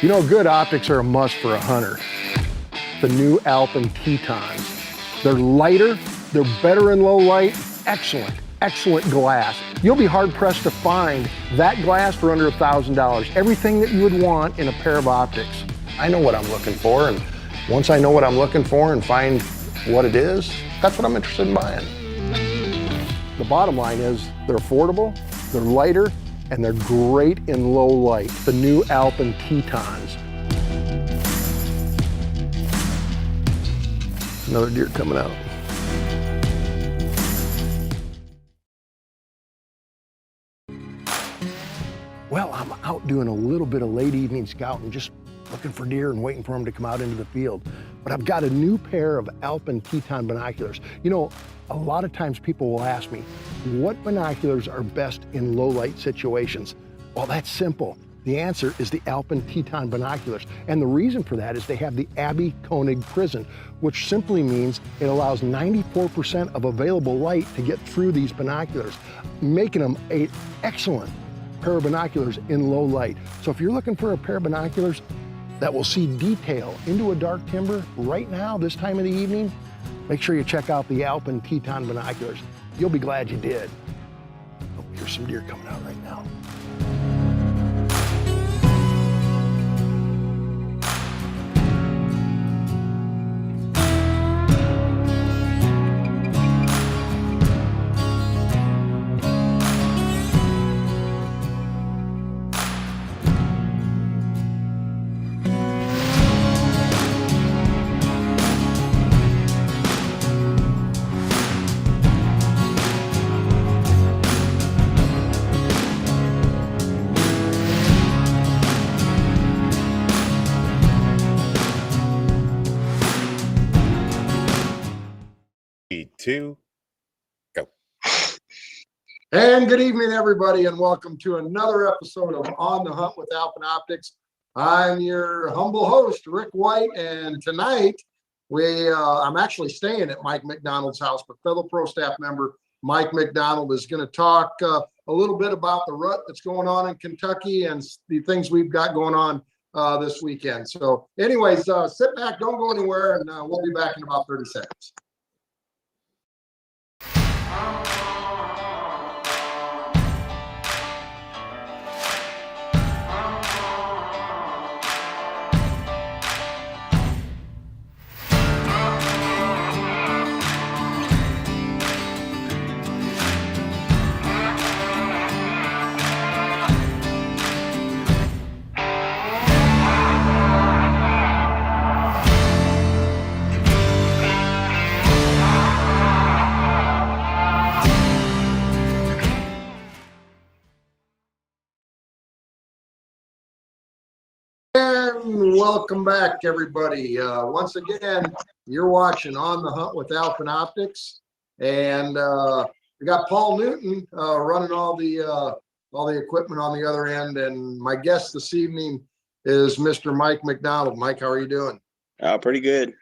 You know, good optics are a must for a hunter. The new Alpen Tetons. They're lighter, they're better in low light, excellent glass. You'll be hard pressed to find that glass for under $1,000. Everything that you would want in a pair of optics. I know what I'm looking for, and once I know what I'm looking for and find what it is, that's what I'm interested in buying. The bottom line is they're affordable, they're lighter, and they're great in low light. The new Alpen Tetons. Another deer coming out. Well, I'm out doing a little bit of late evening scouting, just looking for deer and waiting for them to come out into the field. But I've got a new pair of Alpen Teton binoculars. You know, a lot of times people will ask me, what binoculars are best in low light situations? Well, that's simple. The answer is the Alpen Teton binoculars. And the reason for that is they have the Abbey Koenig prism, which simply means it allows 94% of available light to get through these binoculars, making them an excellent pair of binoculars in low light. So if you're looking for a pair of binoculars that will see detail into a dark timber right now, this time of the evening, make sure you check out the Alpen Teton binoculars. You'll be glad you did. Oh, here's some deer coming out right now. Two, go. And good evening, everybody, and welcome to another episode of On the Hunt with Alpine Optics. I'm your humble host, Rick White, and tonight I'm actually staying at Mike McDonald's house, but fellow pro staff member Mike McDonald is going to talk a little bit about the rut that's going on in Kentucky and the things we've got going on this weekend. So anyways, sit back, don't go anywhere, and we'll be back in about 30 seconds. And welcome back, everybody. Once again, you're watching On the Hunt with Alpine Optics, and we got Paul Newton running all the equipment on the other end. And my guest this evening is Mr. Mike McDonald. Mike, how are you doing? Pretty good.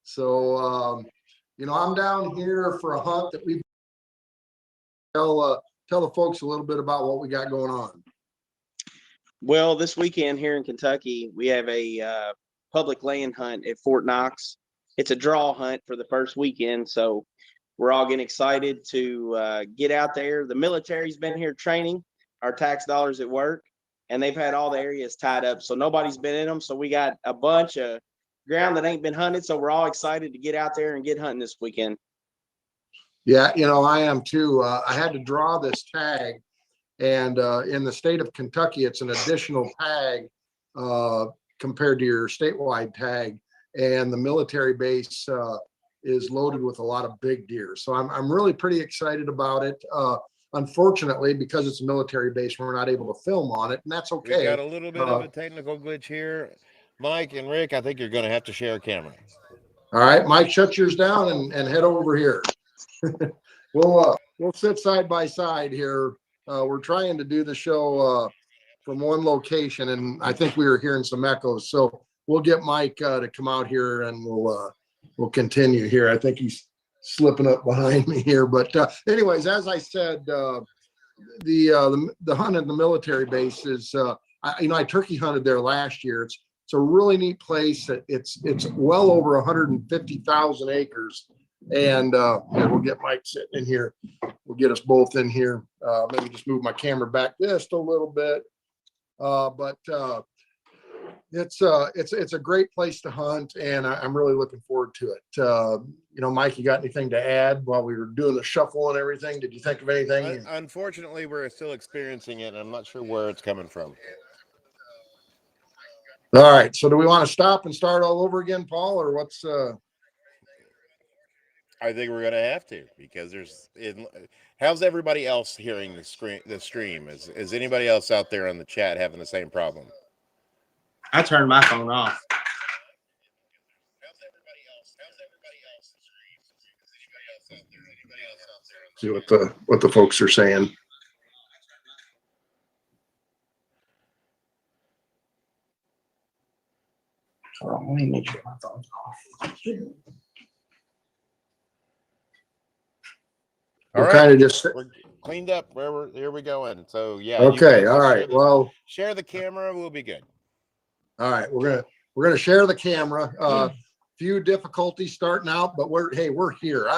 So, you know, I'm down here for a hunt that we tell the folks a little bit about what we got going on. Well, this weekend here in Kentucky, we have a public land hunt at Fort Knox. It's a draw hunt for the first weekend, so we're all getting excited to get out there. The military's been here training our tax dollars at work, and they've had all the areas tied up, so nobody's been in them. So we got a bunch of ground that ain't been hunted, so we're all excited to get out there and get hunting this weekend. Yeah, you know, I am too. I had to draw this tag. And in the state of Kentucky, it's an additional tag compared to your statewide tag. And the military base is loaded with a lot of big deer. So I'm really pretty excited about it. Unfortunately, because it's a military base, we're not able to film on it, and that's okay. We got a little bit of a technical glitch here. Mike and Rick, I think you're going to have to share a camera. All right, Mike, shut yours down and head over here. We'll sit side by side here. We're trying to do the show from one location, and I think we were hearing some echoes. So we'll get Mike to come out here, and we'll continue here. I think he's slipping up behind me here. But anyways, as I said, the hunt at the military base is I turkey hunted there last year. It's a really neat place. It's well over 150,000 acres. And here, we'll get Mike sitting in here. We'll get us both in here. Maybe just move my camera back just a little bit. But it's a great place to hunt, and I'm really looking forward to it. Mike, you got anything to add while we were doing the shuffle and everything? Did you think of anything? Unfortunately, we're still experiencing it, and I'm not sure where it's coming from. All right. So do we want to stop and start all over again, Paul, or what's I think we're going to have to, because how's everybody else hearing the stream? Is anybody else out there on the chat having the same problem? I turned my phone off. See what the folks are saying. Hold on, let me make sure my phone's off. We're kind of just we're cleaned up. Here we going. So yeah. Okay. All right. Well, share the camera. We'll be good. All right. We're gonna share the camera. Few difficulties starting out, but we're here.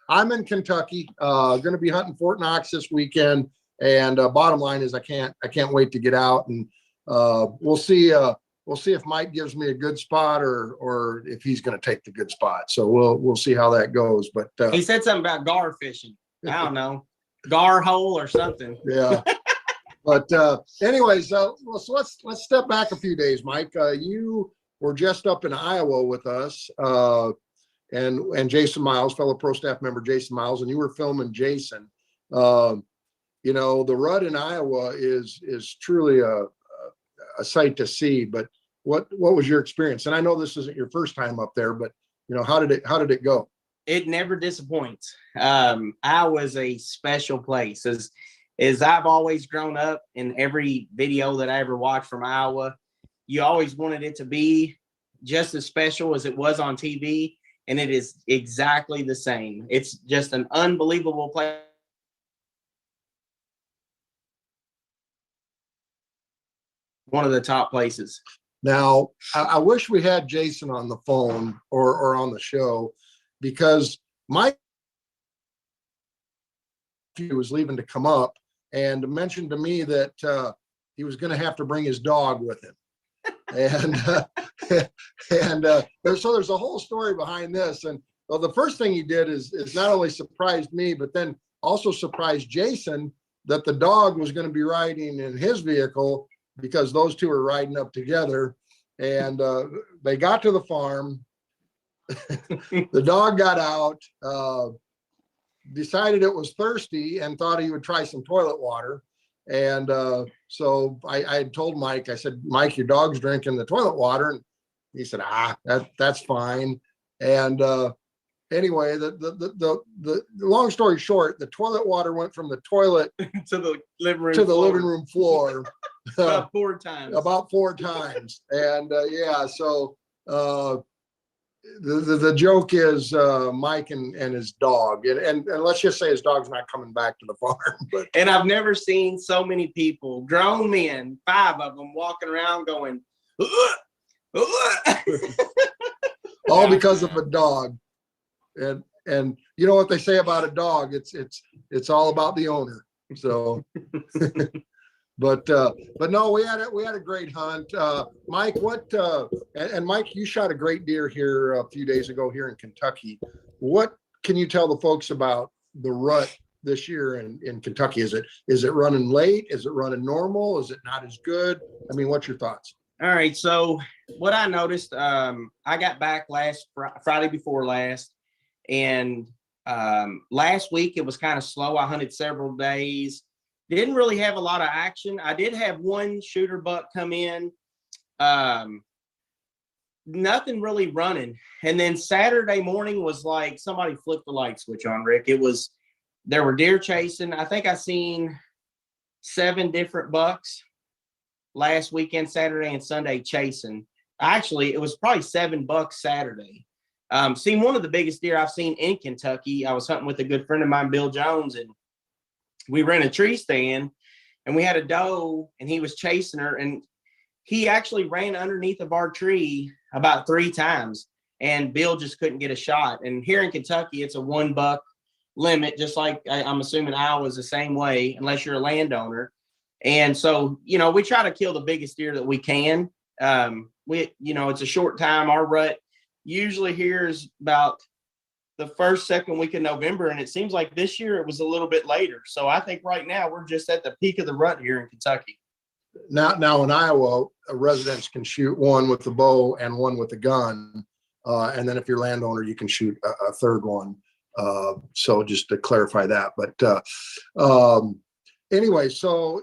I'm in Kentucky. Going to be hunting Fort Knox this weekend. And bottom line is I can't wait to get out, and we'll see if Mike gives me a good spot or if he's going to take the good spot. So we'll see how that goes. But he said something about gar fishing. I don't know, gar hole or something. Yeah. But anyways, so let's step back a few days, Mike. You were just up in Iowa with us, and Jason Miles, fellow pro staff member Jason Miles, and you were filming Jason. The rut in Iowa is truly a sight to see. But what was your experience? And I know this isn't your first time up there, but how did it go? It never disappoints. Iowa's a special place. As I've always grown up, in every video that I ever watched from Iowa, you always wanted it to be just as special as it was on TV, and it is exactly the same. It's just an unbelievable place. One of the top places. Now, I wish we had Jason on the phone or on the show, because Mike was leaving to come up and mentioned to me that he was going to have to bring his dog with him. And there's a whole story behind this. And well, the first thing he did is not only surprised me, but then also surprised Jason that the dog was going to be riding in his vehicle, because those two are riding up together. And they got to the farm. The dog got out, decided it was thirsty and thought he would try some toilet water. And so I had told Mike, I said, Mike, your dog's drinking the toilet water. And he said, that's fine. And anyway, the long story short, the toilet water went from the toilet to the living room floor. About 4 times. About 4 times. And so the joke is Mike and his dog, and let's just say his dog's not coming back to the farm. But. And I've never seen so many people, grown men, 5 of them, walking around going, all because of a dog. And you know what they say about a dog? It's all about the owner. So. But no, we had a great hunt. Mike, and Mike, you shot a great deer here a few days ago here in Kentucky. What can you tell the folks about the rut this year in Kentucky? Is it running late? Is it running normal? Is it not as good? I mean, what's your thoughts? All right. So what I noticed, I got back last Friday before last, and last week it was kind of slow. I hunted several days. Didn't really have a lot of action. I did have one shooter buck come in. Nothing really running. And then Saturday morning was like somebody flipped the light switch on, Rick. There were deer chasing. I think I seen 7 different bucks last weekend, Saturday and Sunday chasing. Actually, it was probably 7 bucks Saturday. Seen one of the biggest deer I've seen in Kentucky. I was hunting with a good friend of mine, Bill Jones, and we were in a tree stand, and we had a doe, and he was chasing her. And he actually ran underneath of our tree about 3 times, and Bill just couldn't get a shot. And here in Kentucky, it's a 1 buck limit, just like I'm assuming Iowa's the same way, unless you're a landowner. And so, you know, we try to kill the biggest deer that we can. It's a short time. Our rut usually here is about the first, second week of November. And it seems like this year it was a little bit later. So I think right now we're just at the peak of the rut here in Kentucky. Now in Iowa, residents can shoot one with the bow and one with the gun. And then if you're a landowner, you can shoot a third one. So just to clarify that, but anyway, so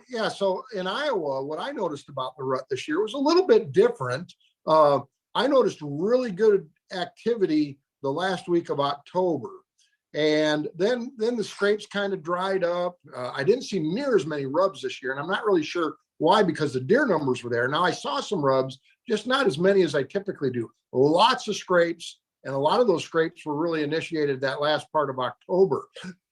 in Iowa, what I noticed about the rut this year was a little bit different. I noticed really good activity the last week of October, and then the scrapes kind of dried up. I didn't see near as many rubs this year, and I'm not really sure why, because the deer numbers were there. Now I saw some rubs, just not as many as I typically do. Lots of scrapes, and a lot of those scrapes were really initiated that last part of October.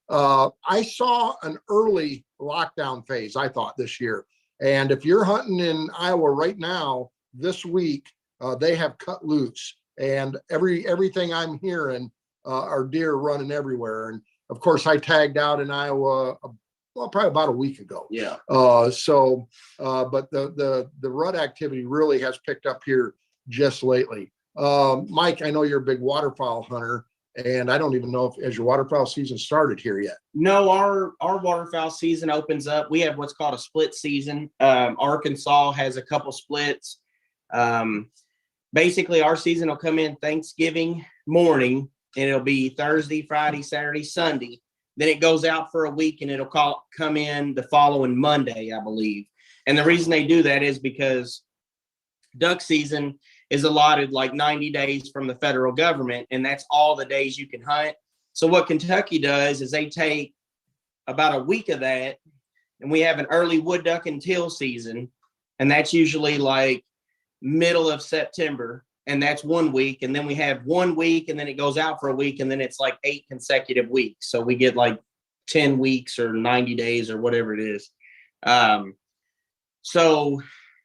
I saw an early lockdown phase, I thought, this year. And if you're hunting in Iowa right now, this week, they have cut loose. And everything I'm hearing are deer running everywhere. And of course, I tagged out in Iowa, probably about a week ago. Yeah. But the rut activity really has picked up here just lately. Mike, I know you're a big waterfowl hunter, and I don't even know if has your waterfowl season started here yet. No, our waterfowl season opens up. We have what's called a split season. Arkansas has a couple splits. Basically, our season will come in Thanksgiving morning, and it'll be Thursday, Friday, Saturday, Sunday. Then it goes out for a week, and it'll come in the following Monday, I believe. And the reason they do that is because duck season is allotted like 90 days from the federal government, and that's all the days you can hunt. So what Kentucky does is they take about a week of that, and we have an early wood duck and teal season, and that's usually like middle of September, and that's 1 week. And then we have 1 week, and then it goes out for a week, and then it's like 8 consecutive weeks. So we get like 10 weeks or 90 days or whatever it is. So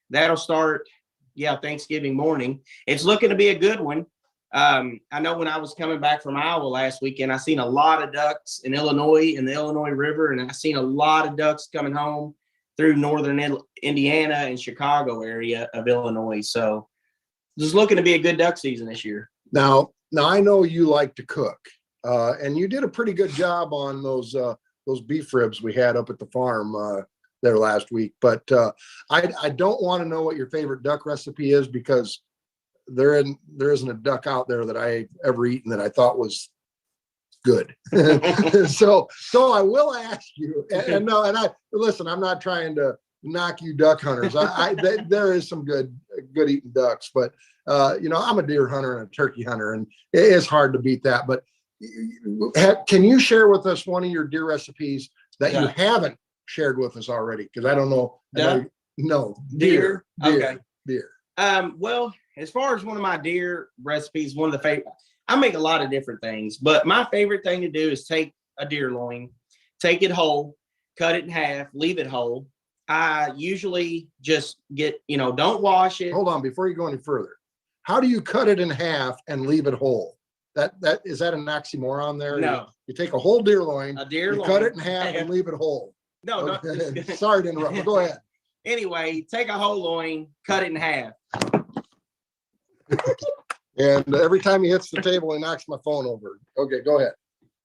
that'll start, Thanksgiving morning. It's looking to be a good one. I know when I was coming back from Iowa last weekend, I seen a lot of ducks in Illinois, in the Illinois River, and I seen a lot of ducks coming home through northern Indiana and Chicago area of Illinois. So just looking to be a good duck season this year. Now I know you like to cook, and you did a pretty good job on those beef ribs we had up at the farm there last week. But I don't want to know what your favorite duck recipe is, because there isn't a duck out there that I've ever eaten that I thought was good. so I will ask you, and listen, I'm not trying to knock you duck hunters. There is some good eating ducks, but I'm a deer hunter and a turkey hunter, and it is hard to beat that. But can you share with us one of your deer recipes that you haven't shared with us already? Because I don't know. No, deer. Okay. Deer. Well, as far as one of my deer recipes, one of the favorite, I make a lot of different things, but my favorite thing to do is take a deer loin, take it whole, cut it in half, leave it whole. I usually just get, don't wash it. Hold on, before you go any further. How do you cut it in half and leave it whole? That is that an oxymoron there? No. You take a whole deer loin, loin, cut it in half and leave it whole. No, okay. Sorry to interrupt, but go ahead. Anyway, take a whole loin, cut it in half. And every time he hits the table, he knocks my phone over. Okay, go ahead.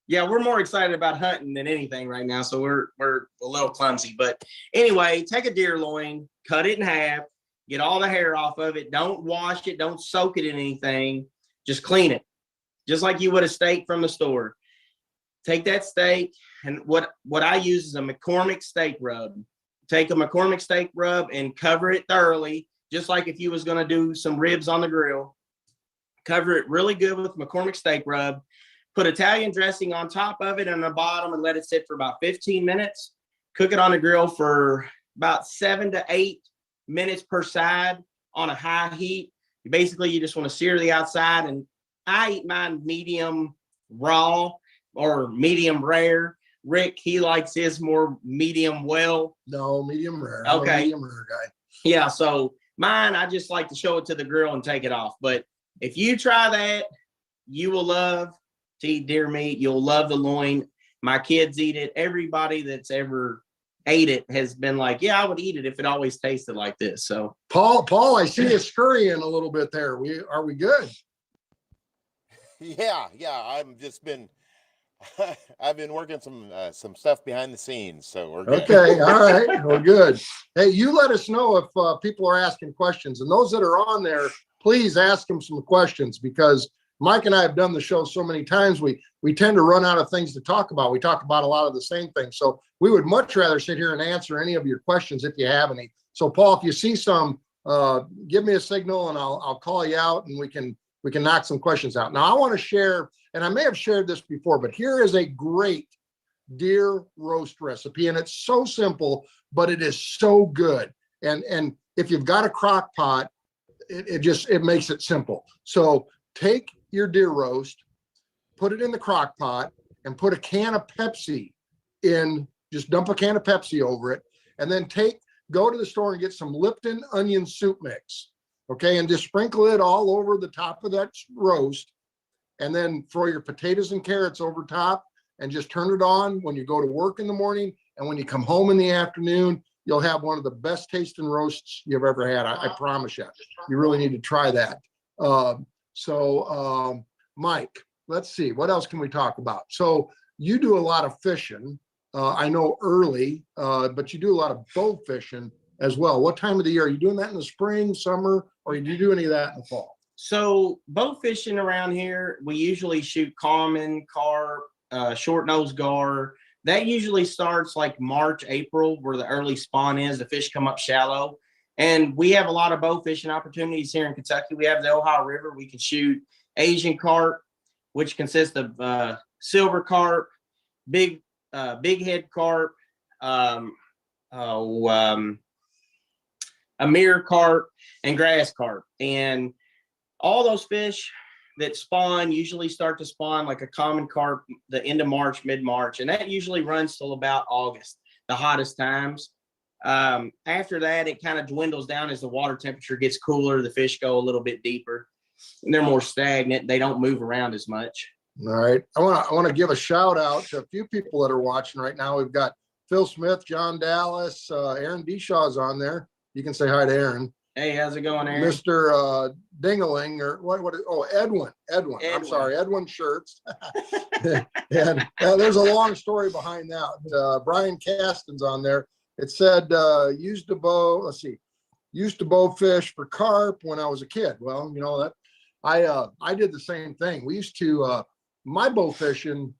Yeah, we're more excited about hunting than anything right now, so we're a little clumsy. But anyway, take a deer loin, cut it in half, get all the hair off of it. Don't wash it, don't soak it in anything. Just clean it, just like you would a steak from the store. Take that steak, and what I use is a McCormick steak rub. Take a McCormick steak rub and cover it thoroughly, just like if you was going to do some ribs on the grill. Cover it really good with McCormick steak rub. Put Italian dressing on top of it and on the bottom, and let it sit for about 15 minutes. Cook it on the grill for about 7 to 8 minutes per side on a high heat. Basically, you just want to sear the outside, and I eat mine medium raw or medium rare. Rick, he likes his more medium well. No, medium rare. Okay. I'm a medium rare guy. Yeah, so Mine, I just like to show it to the grill and take it off. But if you try that, you will love to eat deer meat. You'll love the loin. My kids eat it. Everybody that's ever ate it has been like, yeah, I would eat it if it always tasted like this. So Paul, I see you scurrying a little bit there. Are we good? Yeah. I've been working some stuff behind the scenes, so we're good. Okay, all right, we're good. Hey, you let us know if people are asking questions, and those that are on there, please ask them some questions, because Mike and I have done the show so many times, we tend to run out of things to talk about. We talk about a lot of the same things, so we would much rather sit here and answer any of your questions if you have any. So, Paul, if you see some, give me a signal, and I'll call you out, and we can knock some questions out. Now, I want to share, and I may have shared this before, but here is a great deer roast recipe, and it's so simple, but it is so good. And if you've got a crock pot, it makes it simple. So take your deer roast, put it in the crock pot, and put a can of Pepsi in. Just dump a can of Pepsi over it, and then go to the store and get some Lipton onion soup mix. Okay, and just sprinkle it all over the top of that roast, and then throw your potatoes and carrots over top, and just turn it on when you go to work in the morning, and when you come home in the afternoon, you'll have one of the best tasting roasts you've ever had. I promise you. You really need to try that. Mike, let's see, what else can we talk about? So you do a lot of fishing. I know early, but you do a lot of bow fishing as well. What time of the year are you doing that? In the spring, summer, or do you do any of that in the fall? So bow fishing around here, we usually shoot common, carp, short nose gar. That usually starts like March, April, where the early spawn is. The fish come up shallow. And we have a lot of bow fishing opportunities here in Kentucky. We have the Ohio River. We can shoot Asian carp, which consists of silver carp, big head carp, Amir carp, and grass carp. And all those fish that spawn usually start to spawn like a common carp the end of March, mid-March, and that usually runs till about August, the hottest times. After that, it kind of dwindles down as the water temperature gets cooler. The fish go a little bit deeper, and they're more stagnant. They don't move around as much. All right. I want to give a shout out to a few people that are watching right now. We've got Phil Smith, John Dallas, Aaron Deshaw's on there. You can say hi to Aaron. Hey, how's it going, Aaron? Mr. Dingaling, or Edwin. I'm sorry, Edwin Shirts. And there's a long story behind that. Brian Caston's on there. It said, used to bow fish for carp when I was a kid. Well, you know, that I did the same thing. We used to, my bow fishing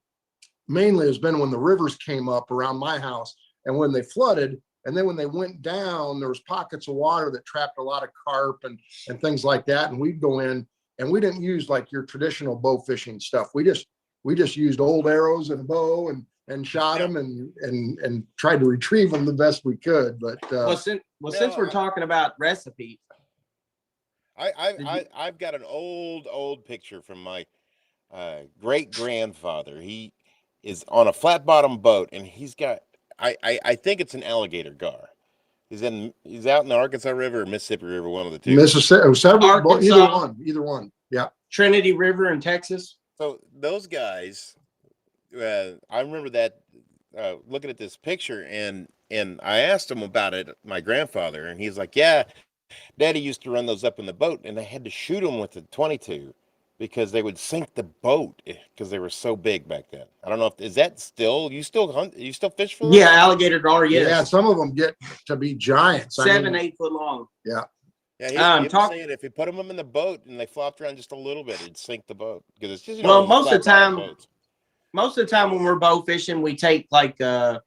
mainly has been when the rivers came up around my house, and when they flooded. And then when they went down, there was pockets of water that trapped a lot of carp and things like that. And we'd go in, and we didn't use like your traditional bow fishing stuff. We just used old arrows and bow and shot them and tried to retrieve them the best we could. But since we're talking about recipes, I've got an old picture from my great grandfather. He is on a flat bottom boat, and he's got. I think it's an alligator gar. He's out in the Arkansas River or Mississippi River, one of the two. Mississippi, Arkansas, either one. Yeah. Trinity River in Texas. So those guys, I remember that looking at this picture, and I asked him about it, my grandfather, and he's like, "Yeah, Daddy used to run those up in the boat, and they had to shoot them with the 22 because they would sink the boat because they were so big back then." I don't know is that still, you still hunt, you still fish for them? Yeah, alligator gar, yes. Yeah, some of them get to be giants. 7-8 foot long. Yeah. Yeah, he was saying if you put them in the boat and they flopped around just a little bit, it'd sink the boat. Because it's just, most of the time when we're bow fishing, we take like probably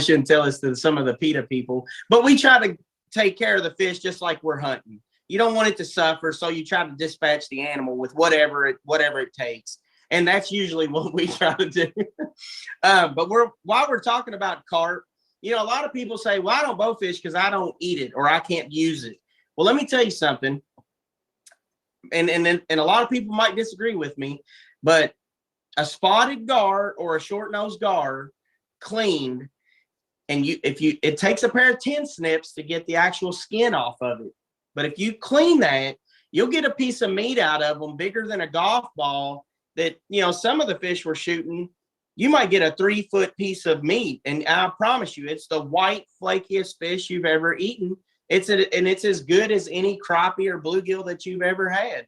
shouldn't tell this to some of the PETA people, but we try to take care of the fish just like we're hunting. You don't want it to suffer, so you try to dispatch the animal with whatever it takes, and that's usually what we try to do. But while we're talking about carp, you know, a lot of people say, "Well, I don't bow fish because I don't eat it or I can't use it." Well, let me tell you something, and a lot of people might disagree with me, but a spotted gar or a short nosed gar cleaned And it takes a pair of 10 snips to get the actual skin off of it. But if you clean that, you'll get a piece of meat out of them bigger than a golf ball that, some of the fish we're shooting, you might get a 3-foot piece of meat. And I promise you, it's the white, flakiest fish you've ever eaten. It's as good as any crappie or bluegill that you've ever had.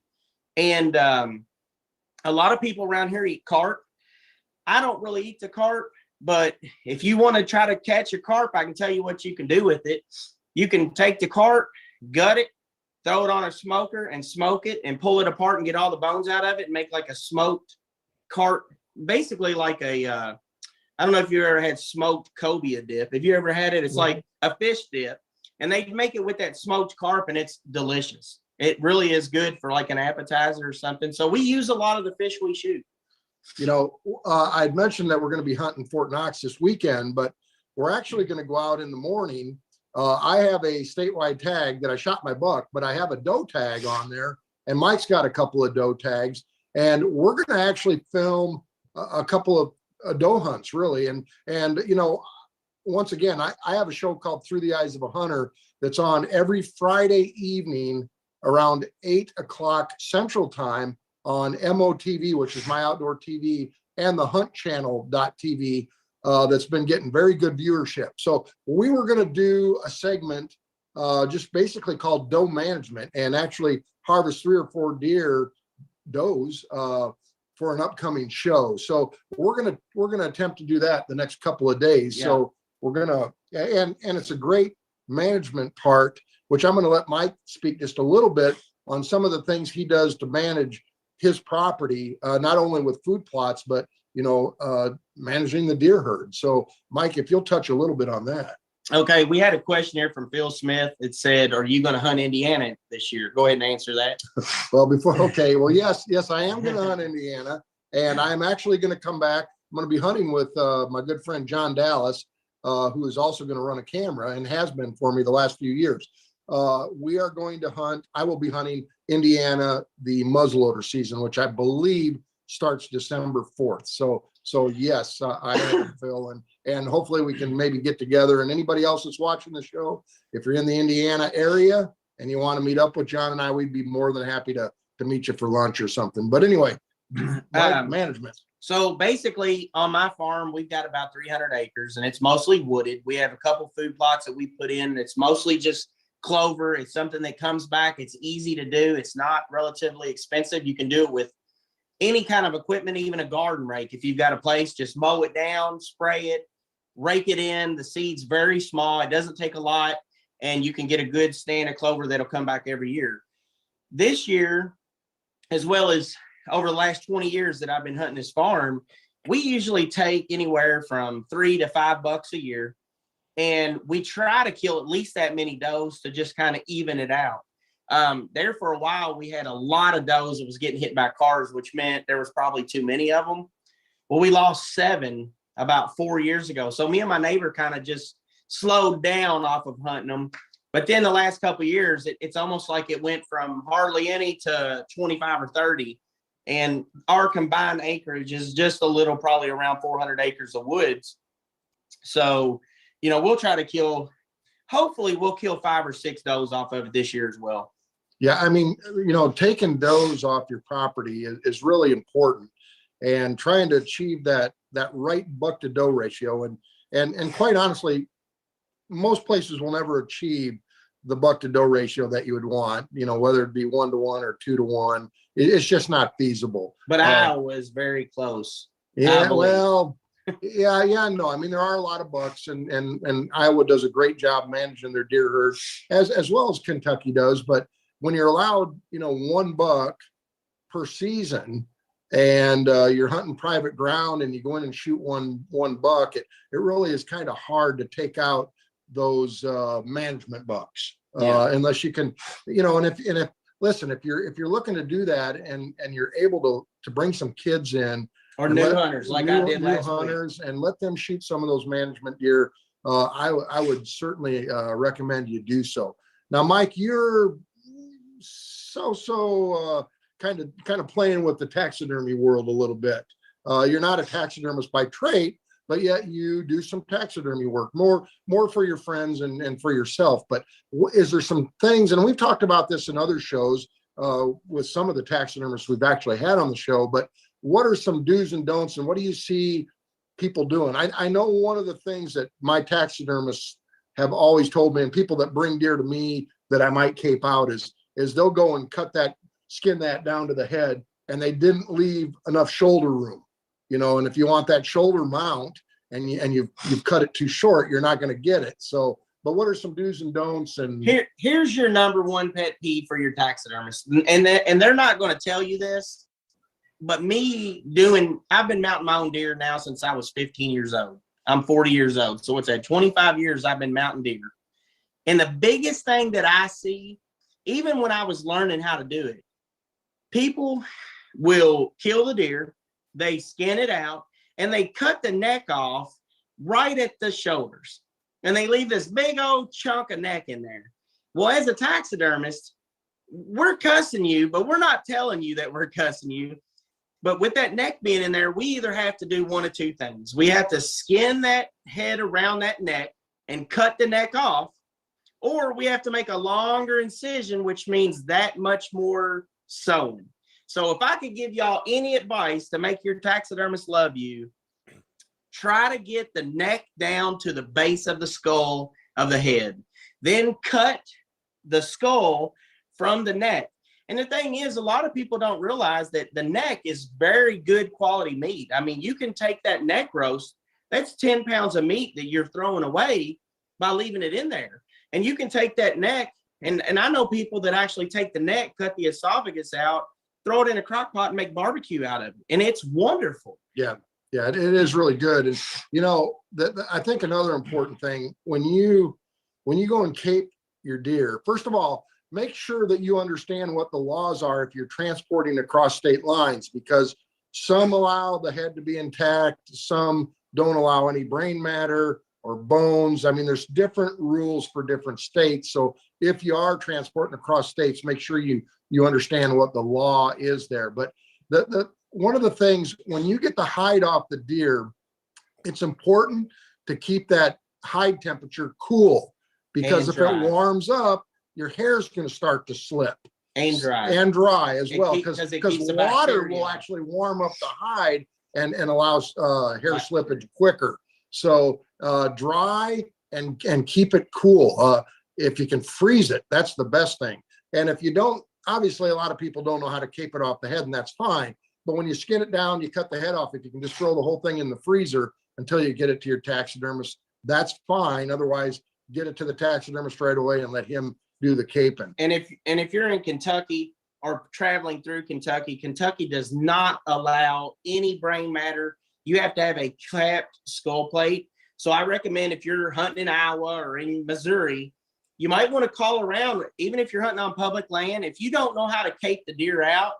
And a lot of people around here eat carp. I don't really eat the carp, but if you want to try to catch a carp, I can tell you what you can do with it. You can take the carp, gut it, throw it on a smoker and smoke it and pull it apart and get all the bones out of it and make like a smoked carp, basically like I don't know if you ever had smoked cobia dip. If you ever had it, it's like a fish dip, and they make it with that smoked carp, and it's delicious. It really is good for like an appetizer or something. So we use a lot of the fish we shoot. I'd mentioned that we're going to be hunting Fort Knox this weekend, but we're actually going to go out in the morning. I have a statewide tag that I shot my buck, but I have a doe tag on there, and Mike's got a couple of doe tags, and we're going to actually film a couple of doe hunts, really. And once again, I have a show called Through the Eyes of a Hunter that's on every Friday evening around 8 o'clock Central Time on MOTV, which is My Outdoor TV, and the huntchannel.tv. That's been getting very good viewership. So we were going to do a segment just basically called doe management, and actually harvest 3 or 4 does for an upcoming show. So we're gonna attempt to do that the next couple of days. Yeah. So we're gonna, and it's a great management part, which I'm going to let Mike speak just a little bit on some of the things he does to manage his property, not only with food plots, but managing the deer herd. So Mike, if you'll touch a little bit on that. Okay, we had a question here from Phil Smith. It said, are you going to hunt Indiana this year? Go ahead and answer that. Well, yes, I am going to hunt Indiana, and I'm actually going to come back. I'm going to be hunting with my good friend John Dallas, who is also going to run a camera and has been for me the last few years. We are going to hunt. I will be hunting Indiana, the muzzleloader season, which I believe starts December 4th. So yes, I am Phil, and hopefully we can maybe get together. And anybody else that's watching the show, if you're in the Indiana area and you want to meet up with John and I, we'd be more than happy to meet you for lunch or something. But anyway, management. So basically on my farm, we've got about 300 acres and it's mostly wooded. We have a couple food plots that we put in. It's mostly just clover. It's something that comes back. It's easy to do. It's not relatively expensive. You can do it with any kind of equipment, even a garden rake. If you've got a place, just mow it down, spray it, rake it in. The seed's very small. It doesn't take a lot, and you can get a good stand of clover that'll come back every year. This year, as well as over the last 20 years that I've been hunting this farm, we usually take anywhere from $3 to $5 a year. And we try to kill at least that many does to just kind of even it out. There for a while, we had a lot of does that was getting hit by cars, which meant there was probably too many of them. Well, we lost 7 about 4 years ago. So me and my neighbor kind of just slowed down off of hunting them. But then the last couple of years, it's almost like it went from hardly any to 25 or 30. And our combined acreage is just a little, probably around 400 acres of woods. So, we'll try to kill, hopefully we'll kill 5 or 6 does off of it this year as well. Yeah, I mean, taking does off your property is really important, and trying to achieve that right buck to doe ratio. And quite honestly, most places will never achieve the buck to doe ratio that you would want, whether it be 1 to 1 or 2 to 1. It's just not feasible. But Iowa was very close. Yeah, well, no. I mean, there are a lot of bucks, and Iowa does a great job managing their deer herd, as well as Kentucky does. But when you're allowed, 1 buck per season, and you're hunting private ground, and you go in and shoot one buck, it really is kind of hard to take out those management bucks, unless you can, and if listen, if you're looking to do that, and you're able to bring some kids in, or new hunters, like I did last hunters, and let them shoot some of those management deer, I would certainly recommend you do so. Now, Mike, you're kind of playing with the taxidermy world a little bit. You're not a taxidermist by trade, but yet you do some taxidermy work, more for your friends and for yourself. But is there some things, and we've talked about this in other shows with some of the taxidermists we've actually had on the show, but what are some do's and don'ts, and what do you see people doing? I know one of the things that my taxidermists have always told me, and people that bring deer to me that I might cape out, is they'll go and skin that down to the head, and they didn't leave enough shoulder room, and if you want that shoulder mount and you've cut it too short, you're not going to get it. So, but what are some do's and don'ts? And here's your number one pet peeve for your taxidermist, and they're not going to tell you this, but I've been mounting my own deer now since I was 15 years old. I'm 40 years old. So it's at 25 years I've been mounting deer. And the biggest thing that I see, even when I was learning how to do it, people will kill the deer, they skin it out, and they cut the neck off right at the shoulders. And they leave this big old chunk of neck in there. Well, as a taxidermist, we're cussing you, but we're not telling you that we're cussing you. But with that neck being in there, we either have to do one of two things. We have to skin that head around that neck and cut the neck off, or we have to make a longer incision, which means that much more sewing. So if I could give y'all any advice to make your taxidermist love you, try to get the neck down to the base of the skull of the head. Then cut the skull from the neck. And the thing is, a lot of people don't realize that the neck is very good quality meat. I mean, you can take that neck roast, that's 10 pounds of meat that you're throwing away by leaving it in there. And you can take that neck, and I know people that actually take the neck, cut the esophagus out, throw it in a crock pot and make barbecue out of it. And it's wonderful. Yeah, it is really good. And, I think another important thing, when you go and cape your deer, first of all, make sure that you understand what the laws are if you're transporting across state lines, because some allow the head to be intact, some don't allow any brain matter or bones. I mean, there's different rules for different states. So if you are transporting across states, make sure you understand what the law is there. But one of the things, when you get the hide off the deer, it's important to keep that hide temperature cool, because if it warms up, your hair is going to start to slip and dry as well, because water will actually warm up the hide and allows hair slippage quicker. So dry and keep it cool. If you can freeze it, that's the best thing. And if you don't, obviously a lot of people don't know how to cape it off the head, and that's fine. But when you skin it down, you cut the head off. If you can just throw the whole thing in the freezer until you get it to your taxidermist, that's fine. Otherwise, get it to the taxidermist right away and let him do the caping. And if you're in Kentucky or traveling through Kentucky, Kentucky does not allow any brain matter. You have to have a capped skull plate. So I recommend, if you're hunting in Iowa or in Missouri, you might want to call around, even if you're hunting on public land. If you don't know how to cape the deer out,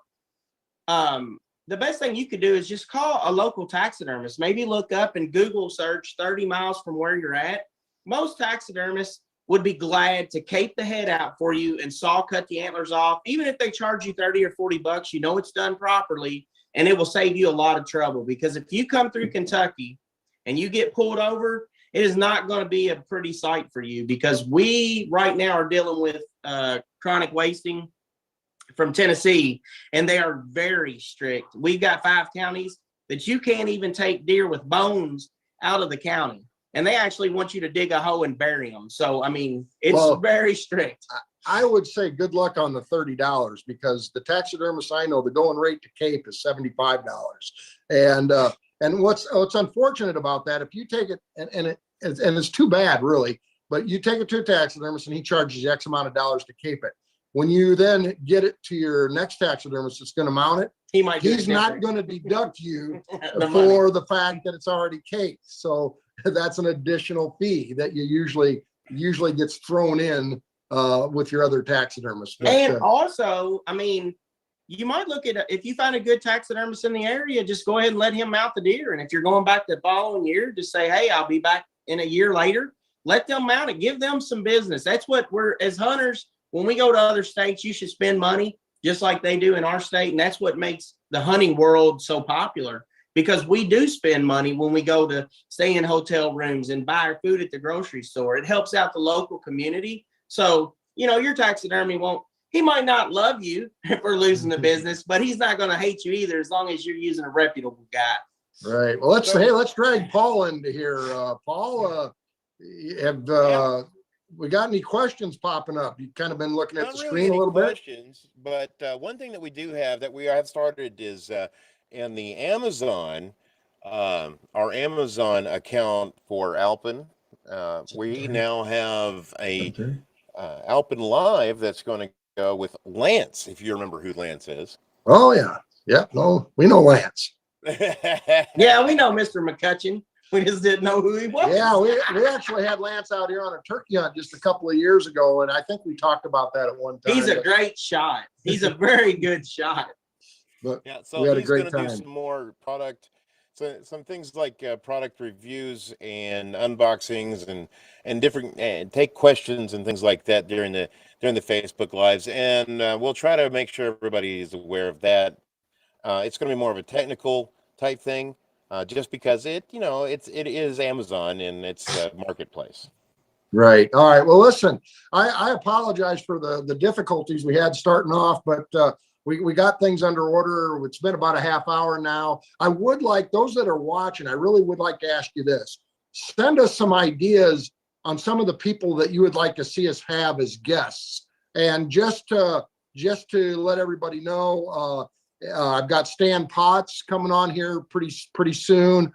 the best thing you could do is just call a local taxidermist. Maybe look up and Google search 30 miles from where you're at. Most taxidermists would be glad to cape the head out for you and saw cut the antlers off. Even if they charge you 30 or 40 bucks, it's done properly, and it will save you a lot of trouble. Because if you come through Kentucky and you get pulled over, it is not going to be a pretty sight for you, because we right now are dealing with chronic wasting from Tennessee, and they are very strict. We've got 5 counties that you can't even take deer with bones out of the county, and they actually want you to dig a hole and bury them. So, I mean, it's very strict. I would say good luck on the $30, because the taxidermist I know, the going rate to cape is $75. And what's unfortunate about that, if you take it, and it's too bad really, but you take it to a taxidermist and he charges you X amount of dollars to cape it. When you then get it to your next taxidermist that's going to mount it, he's not going to deduct you for the fact that it's already caped. So that's an additional fee that you usually gets thrown in with your other taxidermist. And also, I mean, you might look at, if you find a good taxidermist in the area, just go ahead and let him mount the deer. And if you're going back the following year, just say, hey, I'll be back in a year later. Let them mount it. Give them some business. That's what we're, as hunters, when we go to other states, you should spend money just like they do in our state. And that's what makes the hunting world so popular. because we do spend money when we go to stay in hotel rooms and buy our food at the grocery store. It helps out the local community. So, your taxidermy he might not love you for losing the business, but he's not going to hate you either as long as you're using a reputable guy. Right. Well, let's drag Paul into here. Paul, we got any questions popping up? You've kind of been looking at the screen a little bit. But one thing that we do have that we have started is in the Amazon, our Amazon account for Alpen. We now have a Alpen Live that's going to go with Lance, if you remember who Lance is. Oh, yeah. Yep. No, we know Lance. Yeah, we know Mr. McCutcheon. We just didn't know who he was. Yeah, we actually had Lance out here on a turkey hunt just a couple of years ago, and I think we talked about that at one time. He's a great shot. He's a very good shot. But yeah, so we had he's a great going to time. do some more product, some things like product reviews and unboxings and different take questions and things like that during the Facebook lives, and we'll try to make sure everybody is aware of that. It's going to be more of a technical type thing, just because it is Amazon and it's a marketplace. Right. All right. Well, listen, I apologize for the difficulties we had starting off, but we got things under order. It's been about a half hour now. I would like those that are watching, I really would like to ask you this. Send us some ideas on some of the people that you would like to see us have as guests. And just to let everybody know, I've got Stan Potts coming on here pretty soon.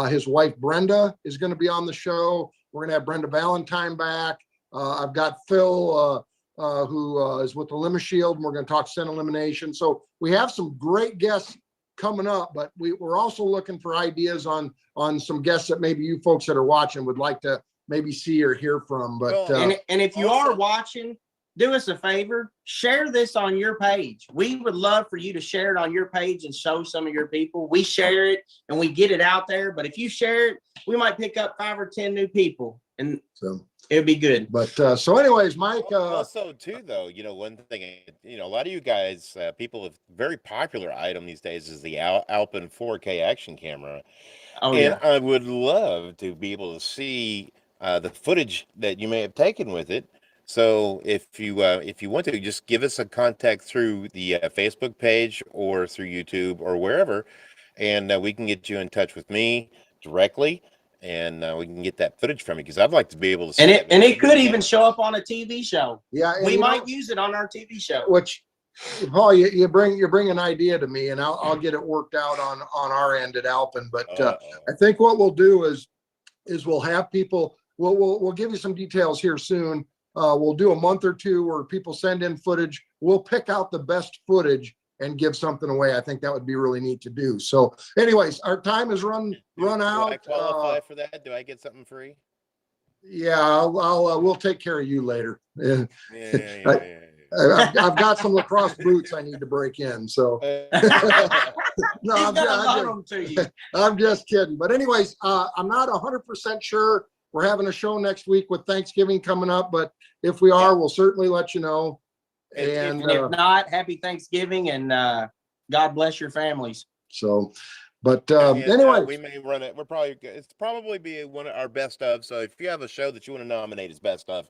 His wife Brenda is going to be on the show. We're going to have Brenda Valentine back. I've got Phil, who is with the Lima Shield, and we're going to talk scent elimination. So we have some great guests coming up, but we're also looking for ideas on some guests that maybe you folks that are watching would like to maybe see or hear from. But and if you are watching, do us a favor, share this on your page. We would love for you to share it on your page and show some of your people. We share it and we get it out there. But if you share it, we might pick up 5 or 10 new people, and so it'd be good. But so anyways, Mike. Also, too, though, one thing, a lot of you guys, people with very popular item these days is the Alpen 4K action camera. Oh, and yeah. I would love to be able to see the footage that you may have taken with it. So if you want to, just give us a contact through the Facebook page or through YouTube or wherever, and we can get you in touch with me directly, and we can get that footage from you, because I'd like to be able to see and it. And it could even show up on a TV show. Yeah, we might use it on our TV show. Which, Paul, you bring an idea to me, and I'll get it worked out on our end at Alpen. But I think what we'll do is we'll have people. We'll give you some details here soon. We'll do a month or two where people send in footage. We'll pick out the best footage and give something away. I think that would be really neat to do. So anyways, our time is run out. Do I qualify for that? Do I get something free? Yeah, we'll take care of you later. Yeah. I've got some lacrosse boots I need to break in. So no, I'm just kidding. But anyways, I'm not 100% sure. We're having a show next week with Thanksgiving coming up, but if we are, we'll certainly let you know. And if not, happy Thanksgiving, and God bless your families. So, but anyway, we may run it. It's probably be one of our best of. So if you have a show that you want to nominate as best of,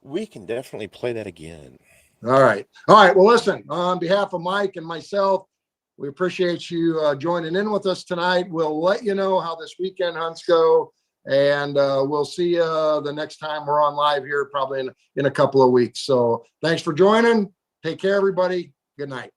we can definitely play that again. All right. Well, listen, on behalf of Mike and myself, we appreciate you joining in with us tonight. We'll let you know how this weekend hunts go. And we'll see you the next time we're on live here, probably in a couple of weeks. So thanks for joining. Take care, everybody. Good night.